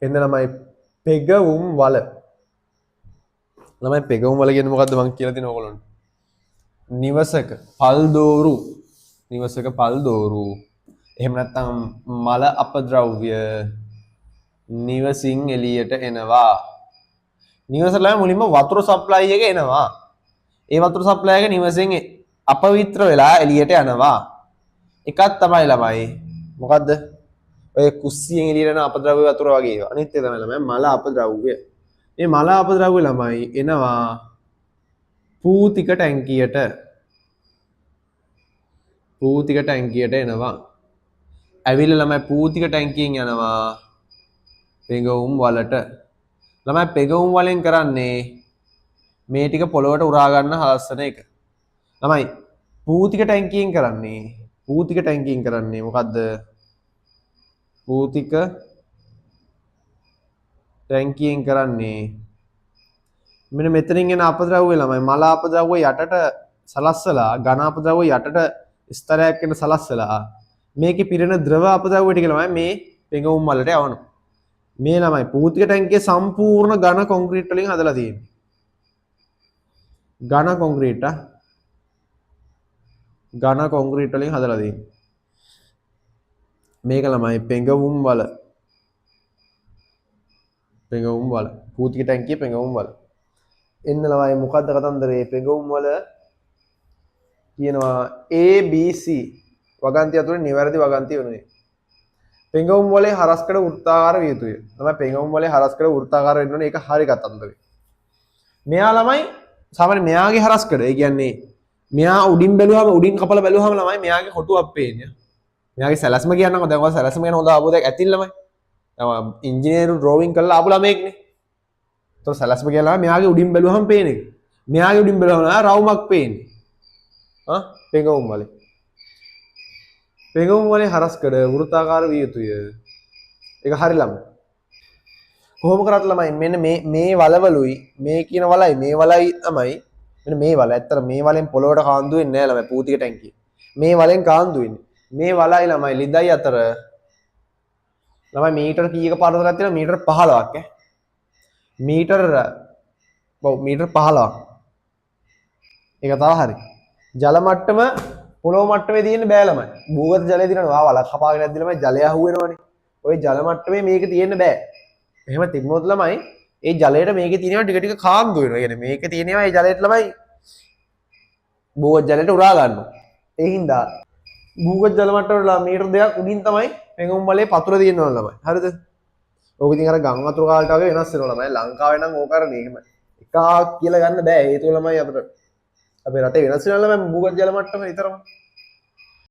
එන්න ළමයි පෙගවුම් වල. ළමයි පෙගවුම් වල කියන්නේ මොකද්ද මං කියලා තියෙන ඕගොල්ලන්ට. නිවසක පල්දෝරු. නිවසක පල්දෝරු. එහෙම නැත්නම් මල අපද්‍රව්‍ය නිවසින් එළියට එනවා. නිවසට මුලින්ම වතුර සප්ලයි එක එනවා. ඒ වතුර සප්ලයි එක නිවසෙන් අපවිත්‍ර වෙලා එළියට යනවා. එකක් තමයි ළමයි. මොකද්ද? ඔය කුස්සියෙන් එළියට යන අපද්‍රව්‍ය වතුර වගේ ඒවා. අනිත් එක තමයි ළමයි මල අපද්‍රව්‍ය. මේ මල අපද්‍රව්‍ය ළමයි එනවා පූතික ටැංකියට. පූතික ටැංකියට එනවා. ඇවිල්ලා ළමයි පූතික ටැංකියෙන් යනවා පෙඟවුම් වලට. ළමයි පෙඟවුම් වලෙන් කරන්නේ මේ ටික පොළොවට උරා ගන්න හලස්සන එක. ළමයි පූතික ටැංකියෙන් කරන්නේ මොකද්ද? පූතික ටැංකියෙන් කරන්නේ මෙන්න මෙතනින් එන අපද්‍රව්‍ය ළමයි මල අපද්‍රව්‍ය යටට සලස්සලා ඝන අපද්‍රව්‍ය යටට ස්තරයක් වෙන සලස්සලා මේකේ පිරෙන ද්‍රව අපද්‍රව්‍ය ටික ළමයි මේ පෙඟවුම් වලට යවනවා. මේ ළමයි පූතික ටැංකිය සම්පූර්ණ ඝන කොන්ක්‍රීට් වලින් හදලා තියෙන්නේ. ඝන කොන්ක්‍රීට් වලින් හදලා තියෙන්නේ. මේක ළමයි පෙඟවුම් වල පූතික ටැංකිය පෙඟවුම් වල. එන්න ළමයි මොකද්ද කතන්දරේ? පෙඟවුම් වල කියනවා ABC වගන්ති අතුරේ නිවැරදි වගන්තිය වෙනුයි. පෙඟවුම් වලේ හරස්කඩ වෘත්තාකාර විය යුතුය. ළමයි පෙඟවුම් වලේ හරස්කඩ වෘත්තාකාර වෙන්න ඕනේ. ඒක හරි කතන්දරේ. මෙයා ළමයි සාමාන්‍ය මෙයාගේ හරස්කඩ. ඒ කියන්නේ මෙයා උඩින් බැලුවාම උඩින් කපලා බැලුවාම ළමයි මෙයාගේ කොටුවක් පේන්නේ. මෙයාගේ සැලැස්ම කියන්නකො දැන් ඔය සැලැස්ම ගැන හොඳ අවබෝධයක් ඇතින් ළමයි. දැන් ඉංජිනේරු ඩ්‍රෝවිං කරලා ආපු ළමයෙක්නේ. ඒතකොට සැලැස්ම කියලා මෙයාගේ උඩින් බැලුවහම පේන එක. මෙයාගේ උඩින් බැලුවම රවුමක් පේන්නේ. පෙඟවුම් වලේ. පෙඟවුම් වලේ හරස්කඩ වෘත්තාකාර විය යුතුය. ඒක හරි ළමයි. කොහොම කරත් ළමයි මෙන්න මේ වලවලුයි මේ කියන වලයි මේ වලයි තමයි මෙන්න මේ වල. ඇත්තට මේ වලෙන් පොළොවට කාන්දු වෙන්නේ නැහැ ළමයි පූතික ටැංකිය. මේ වලෙන් කාන්දු වෙන්නේ. මේ වලයි ළමයි ලිඳයි අතර ළමයි මීටර කීයක පාරතරයක් තියෙනවා? මීටර 15ක් මීටර 15ක්. ඒක තමයි හරි. ජල මට්ටම පොළොව මට්ටමේ තියෙන්න බෑ ළමයි. භූගත ජලය දිනනවා. වල කපාගෙන නැද්දි ළමයි ජලය අහුවෙනවනේ. ওই ජල මට්ටමේ මේක තියෙන්න බෑ. එහෙම තිබුණොත් ළමයි ඒ ජලයට මේකේ තියෙනවා ටික ටික කාන්දු වෙනවා. يعني මේකේ තියෙනවා ඒ ජලයට ළමයි භූගත ජලයට උරා ගන්නවා. ඒ හින්දා භූගත ජල මට්ටමට මීටර 2ක් උඩින් තමයි පෙඟවුම් වලේ පතුර තියෙනවා ළමයි. හරිද? ඕක ඉතින් අර ගම් වතුර කාලට වගේ වෙනස් වෙනවා ළමයි. ලංකාවේ නම් ඕක කරන්නේ එහෙම. එකක් කියලා ගන්න බෑ. හේතුව ළමයි අපිට අපේ රටේ වෙනස් වෙනවා ළමයි භූගත ජල මට්ටම විතරම.